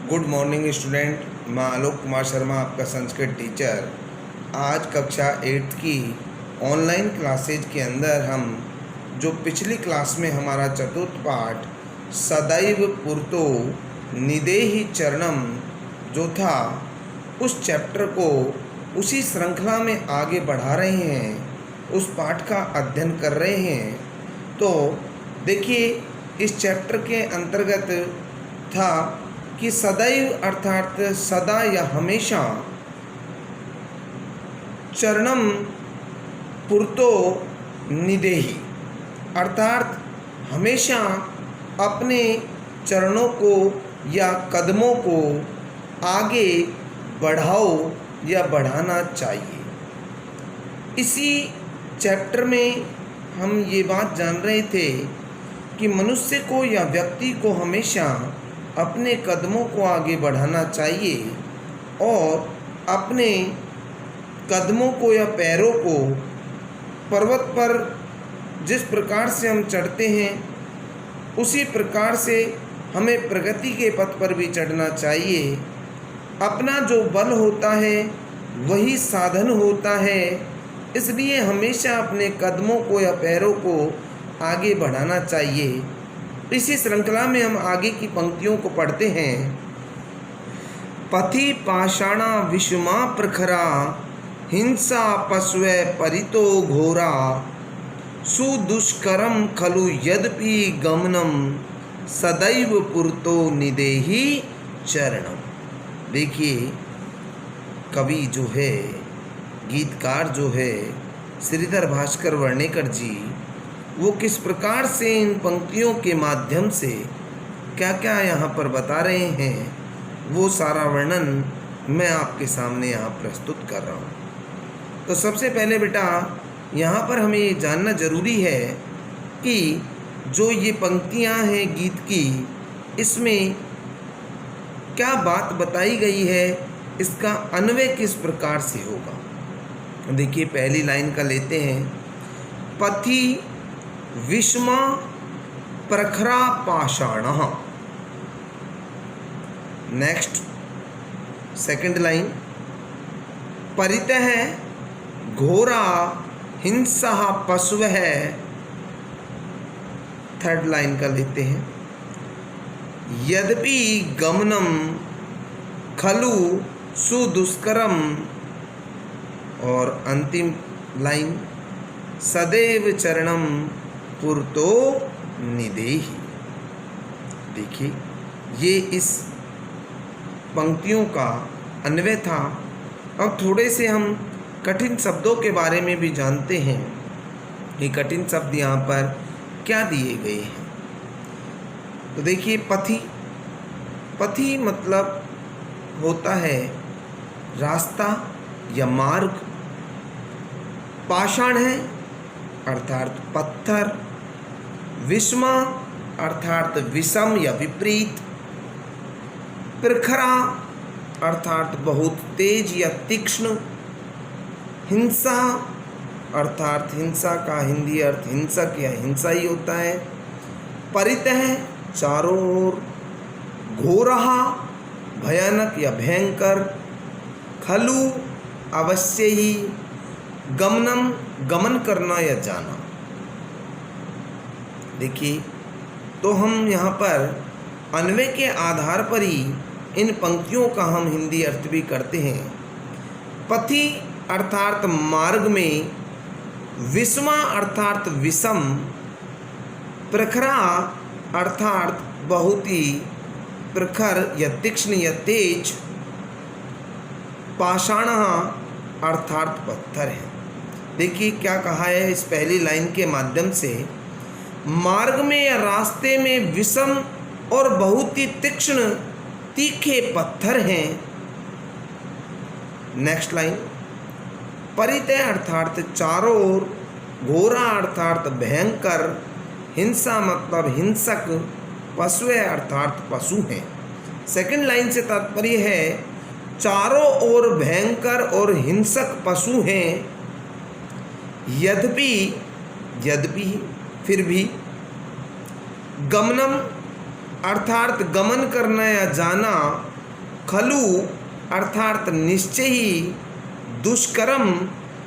Good morning student. मैं आलोक कुमार शर्मा, आपका Sanskrit teacher. आज कक्षा 8 की ऑनलाइन क्लासेज के अंदर हम जो पिछली क्लास में हमारा चतुर्थ पाठ सदैव पुरतो निदेहि चरणम जो था, उस चैप्टर को उसी श्रृंखला में आगे बढ़ा रहे हैं, उस पाठ का अध्ययन कर रहे हैं। तो देखिए, इस चैप्टर के अंतर्गत था कि सदैव अर्थात सदा या हमेशा, चरणम पुरतो निदेहि अर्थात हमेशा अपने चरणों को या कदमों को आगे बढ़ाओ या बढ़ाना चाहिए। इसी चैप्टर में हम ये बात जान रहे थे कि मनुष्य को या व्यक्ति को हमेशा अपने कदमों को आगे बढ़ाना चाहिए और अपने कदमों को या पैरों को पर्वत पर जिस प्रकार से हम चढ़ते हैं, उसी प्रकार से हमें प्रगति के पथ पर भी चढ़ना चाहिए। अपना जो बल होता है वही साधन होता है, इसलिए हमेशा अपने कदमों को या पैरों को आगे बढ़ाना चाहिए। इसी श्रृंखला में हम आगे की पंक्तियों को पढ़ते हैं। पथि पाषाणा विषमा प्रखरा हिंसा पशवे परितो घोरा सुदुष्करम खलु यद्यपि गमनम सदैव पुरतो निदेहि चरणम। देखिए, कवि जो है, गीतकार जो है श्रीधर भास्कर वर्णेकर जी, वो किस प्रकार से इन पंक्तियों के माध्यम से क्या क्या यहाँ पर बता रहे हैं, वो सारा वर्णन मैं आपके सामने यहाँ प्रस्तुत कर रहा हूँ। तो सबसे पहले बेटा, यहाँ पर हमें ये जानना ज़रूरी है कि जो ये पंक्तियाँ हैं गीत की, इसमें क्या बात बताई गई है, इसका अन्वय किस प्रकार से होगा। देखिए, पहली लाइन का लेते हैं। पथि विषमा प्रखरा पाषाणः। नेक्स्ट सेकंड लाइन, परितः घोरा हिंसा पशवः। थर्ड लाइन का लेते हैं। यद्यपि गमनम खलु सुदुष्करम। और अंतिम लाइन, सदैव चरणम पुरतो निदेहि। देखिए, ये इस पंक्तियों का अन्वय था। अब थोड़े से हम कठिन शब्दों के बारे में भी जानते हैं कि कठिन शब्द यहाँ पर क्या दिए गए हैं। तो देखिए, पथि, पथि मतलब होता है रास्ता या मार्ग। पाषाण है अर्थात पत्थर। विषमा अर्थात विषम या विपरीत। प्रखरा अर्थात बहुत तेज या तीक्ष्ण। हिंसा अर्थात हिंसा का हिंदी अर्थ हिंसक या हिंसा ही होता है। परितः चारों ओर। घोरहा भयानक या भयंकर। खलु अवश्य ही। गमनम गमन करना या जाना। देखिए, तो हम यहाँ पर अन्वय के आधार पर ही इन पंक्तियों का हम हिंदी अर्थ भी करते हैं। पथि अर्थात मार्ग में। विषमा अर्थात विषम। प्रखरा अर्थात बहुत ही प्रखर या तीक्ष्ण या तेज। पाषाण अर्थात पत्थर है। देखिए, क्या कहा है इस पहली लाइन के माध्यम से। मार्ग में या रास्ते में विषम और बहुत ही तीक्ष्ण तीखे पत्थर हैं। नेक्स्ट लाइन, परितः अर्थात चारों ओर। घोरा अर्थात भयंकर। हिंसा मतलब हिंसक। पशुए अर्थात पशु हैं। सेकंड लाइन से तात्पर्य है चारों ओर भयंकर और हिंसक पशु हैं। यद्यपि, यद्यपि फिर भी। गमनम अर्थात गमन करना या जाना, खलु अर्थात निश्चय ही, दुष्करम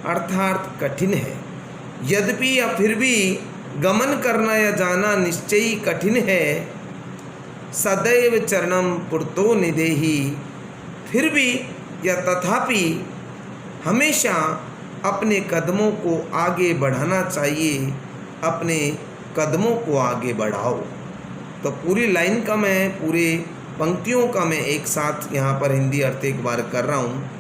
अर्थात कठिन है। यद्यपि या फिर भी गमन करना या जाना निश्चय ही कठिन है। सदैव चरणम पुरतो निदेहि, फिर भी या तथापि हमेशा अपने कदमों को आगे बढ़ाना चाहिए। अपने कदमों को आगे बढ़ाओ। तो पूरी लाइन का मैं, पूरे पंक्तियों का मैं एक साथ यहाँ पर हिंदी अर्थ एक बार कर रहा हूँ।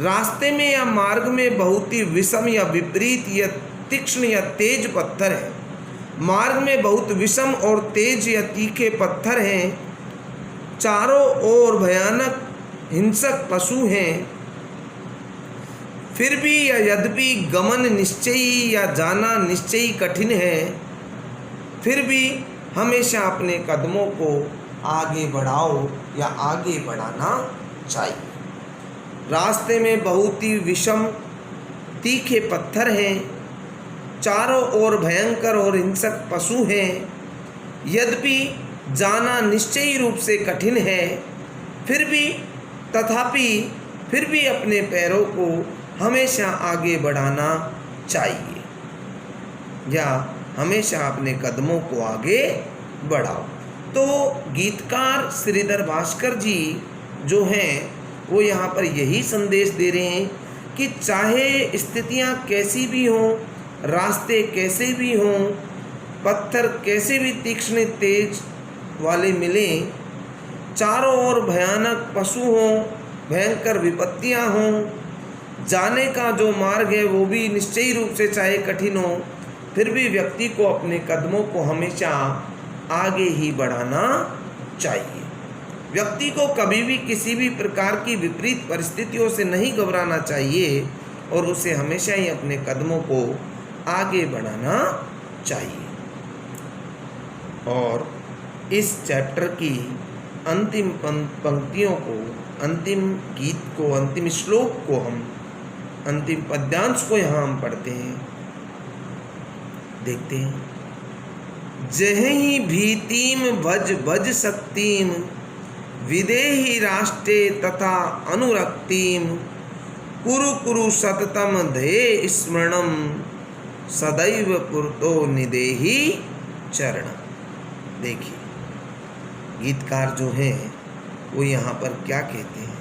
रास्ते में या मार्ग में बहुत ही विषम या विपरीत या तीक्ष्ण या तेज पत्थर है। मार्ग में बहुत विषम और तेज या तीखे पत्थर हैं। चारों ओर भयानक हिंसक पशु हैं। फिर भी या यद्यपि गमन निश्चयी या जाना निश्चयी कठिन है, फिर भी हमेशा अपने कदमों को आगे बढ़ाओ या आगे बढ़ाना चाहिए। रास्ते में बहुत ही विषम तीखे पत्थर हैं। चारों ओर भयंकर और हिंसक पशु हैं। यद्यपि जाना निश्चयी रूप से कठिन है, फिर भी तथापि फिर भी अपने पैरों को हमेशा आगे बढ़ाना चाहिए या हमेशा अपने कदमों को आगे बढ़ाओ। तो गीतकार श्रीधर भास्कर जी जो हैं वो यहाँ पर यही संदेश दे रहे हैं कि चाहे स्थितियाँ कैसी भी हों, रास्ते कैसे भी हों, पत्थर कैसे भी तीक्ष्ण तेज वाले मिलें, चारों ओर भयानक पशु हों, भयंकर विपत्तियां हों, जाने का जो मार्ग है वो भी निश्चयी रूप से चाहे कठिन हो, फिर भी व्यक्ति को अपने कदमों को हमेशा आगे ही बढ़ाना चाहिए। व्यक्ति को कभी भी किसी भी प्रकार की विपरीत परिस्थितियों से नहीं घबराना चाहिए और उसे हमेशा ही अपने कदमों को आगे बढ़ाना चाहिए। और इस चैप्टर की अंतिम पंक्तियों को, अंतिम गीत को, अंतिम श्लोक को हम, अंतिम पद्यांश को यहाँ हम पढ़ते हैं, देखते हैं। जहि भीतिम भज भज शक्तिम, विदेहि राष्ट्रे तथा अनुरक्तिम, कुरु कुरु सततम ध्येय स्मरणम, सदैव पुरतो निदेहि चरणम। देखिए गीतकार जो हैं वो यहाँ पर क्या कहते हैं,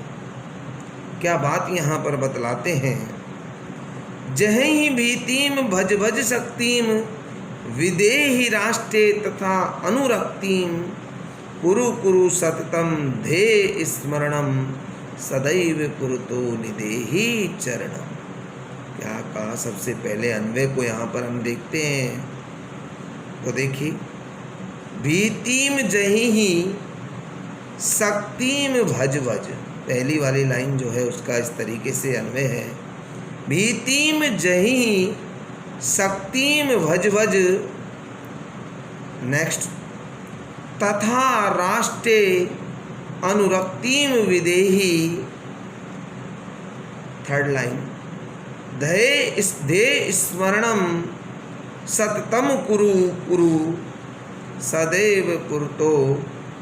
क्या बात यहाँ पर बतलाते हैं। जहि भीतिम भज भज शक्तिम, विदेहि राष्ट्रे तथा अनुरक्तिम, कुरु कुरु सततम ध्येय स्मरणम, सदैव पुरतो निदेहि चरणम। क्या कहा, सबसे पहले अन्वय को यहाँ पर हम देखते हैं। तो देखिए, भीतिम जहि शक्तिम भज भज, पहली वाली लाइन जो है उसका इस तरीके से अन्वय है। भीतिम जहि शक्तिम भज भज, नेक्स्ट, तथा राष्ट्रे अनुरक्तिम विदेहि, थर्ड लाइन, ध्येय स्मरणम सततम कुरु कुरु, सदैव पुरतो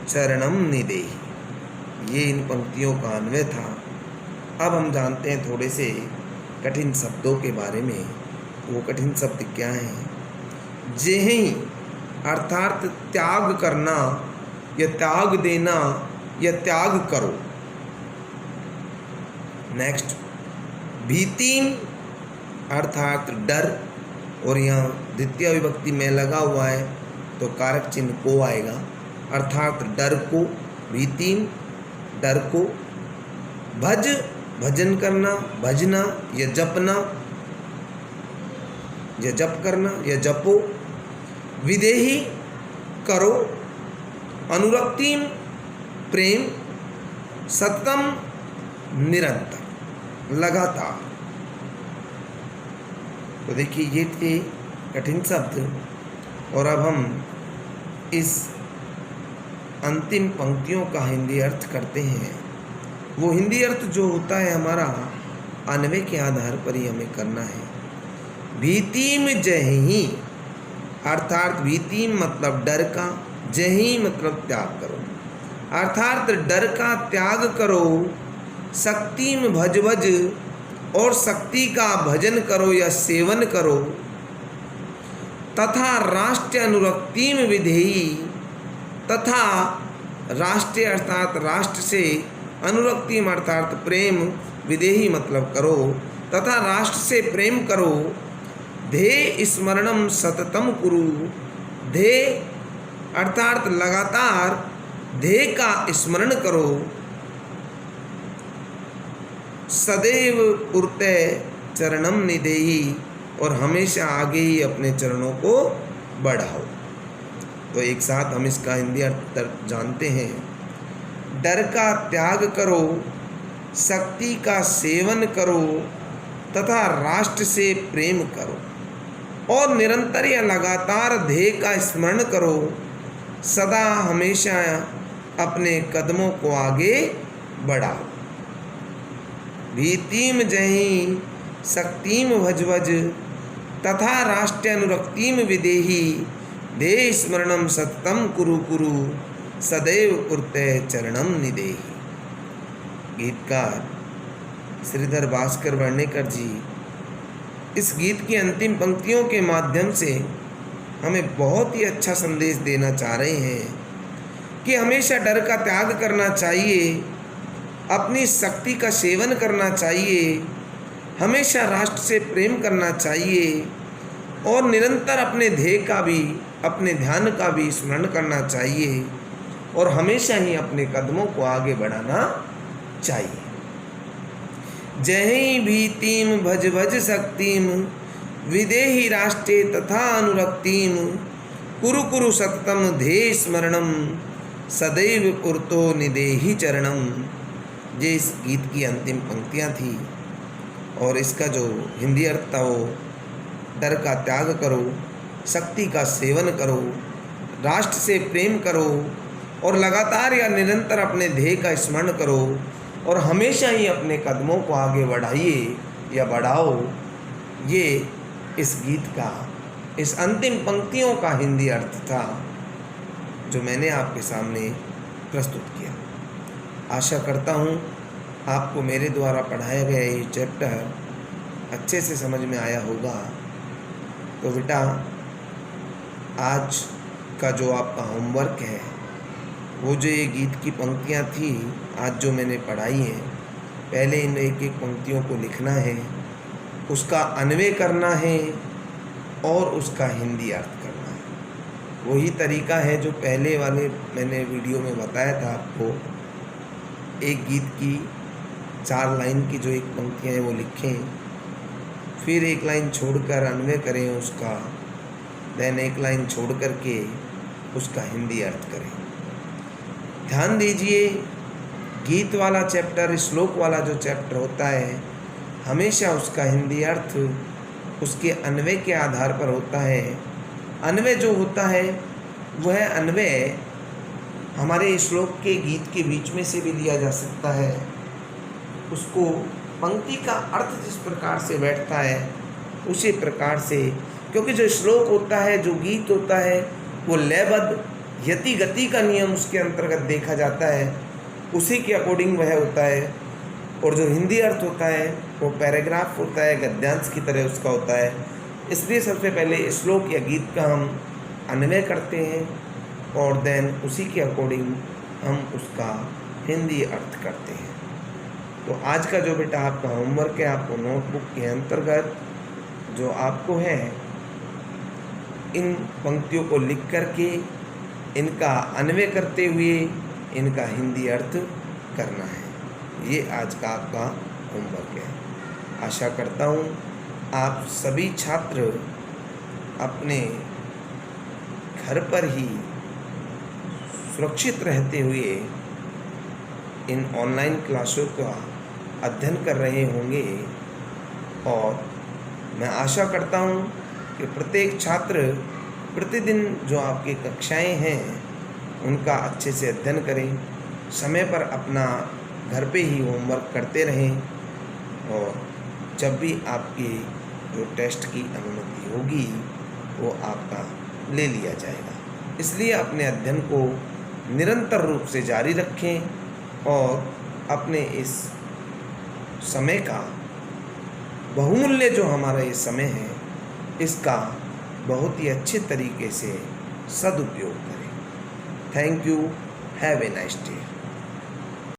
चरणम निदेहि। ये इन पंक्तियों का अन्वय था। अब हम जानते हैं थोड़े से कठिन शब्दों के बारे में। वो कठिन शब्द क्या हैं? जेहि अर्थात त्याग करना या त्याग देना या त्याग करो। नेक्स्ट, भीतिम अर्थात डर, और यहाँ द्वितीय विभक्ति में लगा हुआ है तो कारक चिन्ह को आएगा, अर्थात डर को, भीतिम डर को। भज भजन करना, भजना या जपना या जप करना या जपो। विदेही करो, अनुरक्तिम प्रेम, सततम निरंतर लगातार। तो देखिए ये थे कठिन शब्द। और अब हम इस अंतिम पंक्तियों का हिंदी अर्थ करते हैं। वो हिंदी अर्थ जो होता है हमारा अन्वय के आधार पर ही हमें करना है। भीतिम जहि अर्थात भीतिम मतलब डर का, जहि मतलब त्याग करो, अर्थात डर का त्याग करो, शक्तिम भज भज, और शक्ति का भजन करो या सेवन करो, तथा राष्ट्र अनुरक्तिम विधेयी, तथा राष्ट्र अर्थात राष्ट्र से, अनुरक्तिम अर्थात प्रेम, विधेयी मतलब करो, तथा राष्ट्र से प्रेम करो। ध्येय स्मरणम सततम कुरु, ध्येय अर्थात लगातार ध्येय का स्मरण करो। सदैव पुरते चरणम निदेही, और हमेशा आगे ही अपने चरणों को बढ़ाओ। तो एक साथ हम इसका हिंदी अर्थ जानते हैं। डर का त्याग करो, शक्ति का सेवन करो, तथा राष्ट्र से प्रेम करो, और निरंतर या लगातार ध्येय का स्मरण करो। सदा हमेशा अपने कदमों को आगे बढ़ाओ। भीतिम जहीं शक्तिम भज भज, तथा राष्ट्र अनुरक्तिम विदेही, ध्येय स्मरणम सततम कुरु कुरु, सदैव कुरते चरणम निदेही। गीतकार श्रीधर भास्कर वर्णेकर जी इस गीत की अंतिम पंक्तियों के माध्यम से हमें बहुत ही अच्छा संदेश देना चाह रहे हैं कि हमेशा डर का त्याग करना चाहिए, अपनी शक्ति का सेवन करना चाहिए, हमेशा राष्ट्र से प्रेम करना चाहिए, और निरंतर अपने ध्येय का भी, अपने ध्यान का भी स्मरण करना चाहिए, और हमेशा ही अपने कदमों को आगे बढ़ाना चाहिए। जहीं भीतिम भज भज शक्तिम, विदेही राष्ट्रे तथा अनुरक्तिम, कुरु कुरु सततम ध्येय स्मरणम, सदैव पुरतो निदेही चरणम। ये इस गीत की अंतिम पंक्तियाँ थी, और इसका जो हिंदी अर्थ था वो डर का त्याग करो, शक्ति का सेवन करो, राष्ट्र से प्रेम करो, और लगातार या निरंतर अपने ध्येय का स्मरण करो, और हमेशा ही अपने कदमों को आगे बढ़ाइए या बढ़ाओ। ये इस गीत का, इस अंतिम पंक्तियों का हिंदी अर्थ था जो मैंने आपके सामने प्रस्तुत किया। आशा करता हूँ आपको मेरे द्वारा पढ़ाया गया ये चैप्टर अच्छे से समझ में आया होगा। तो बेटा, आज का जो आपका होमवर्क है, वो जो ये गीत की पंक्तियाँ थी आज जो मैंने पढ़ाई हैं, पहले इन एक एक पंक्तियों को लिखना है, उसका अन्वय करना है, और उसका हिंदी अर्थ करना है। वही तरीका है जो पहले वाले मैंने वीडियो में बताया था आपको। एक गीत की 4 लाइन की जो एक पंक्तियाँ हैं वो लिखें, फिर एक लाइन छोड़कर अन्वय करें उसका, देन एक लाइन छोड़ कर के उसका हिंदी अर्थ करें। ध्यान दीजिए, गीत वाला चैप्टर, श्लोक वाला जो चैप्टर होता है, हमेशा उसका हिंदी अर्थ उसके अन्वय के आधार पर होता है। अन्वय जो होता है वह अन्वय हमारे श्लोक के गीत के बीच में से भी लिया जा सकता है। उसको पंक्ति का अर्थ जिस प्रकार से बैठता है उसी प्रकार से, क्योंकि जो श्लोक होता है, जो गीत होता है, वो लयबद्ध यति गति का नियम उसके अंतर्गत देखा जाता है, उसी के अकॉर्डिंग वह होता है। और जो हिंदी अर्थ होता है वो पैराग्राफ होता है, गद्यांश की तरह उसका होता है। इसलिए सबसे पहले श्लोक या गीत का हम अन्वय करते हैं, और देन उसी के अकॉर्डिंग हम उसका हिंदी अर्थ करते हैं। तो आज का जो बेटा आपका होमवर्क है, आपको नोटबुक के अंतर्गत जो आपको है, इन पंक्तियों को लिख करके इनका अन्वय करते हुए इनका हिंदी अर्थ करना है। ये आज का आपका होमवर्क है। आशा करता हूँ आप सभी छात्र अपने घर पर ही सुरक्षित रहते हुए इन ऑनलाइन क्लासों का अध्ययन कर रहे होंगे, और मैं आशा करता हूँ कि प्रत्येक छात्र प्रतिदिन जो आपकी कक्षाएं हैं उनका अच्छे से अध्ययन करें, समय पर अपना घर पे ही होमवर्क करते रहें, और जब भी आपकी जो टेस्ट की अनुमति होगी वो आपका ले लिया जाएगा। इसलिए अपने अध्ययन को निरंतर रूप से जारी रखें और अपने इस समय का बहुमूल्य जो हमारा ये समय है इसका बहुत ही अच्छे तरीके से सदुपयोग करें। Thank you. Have a nice day.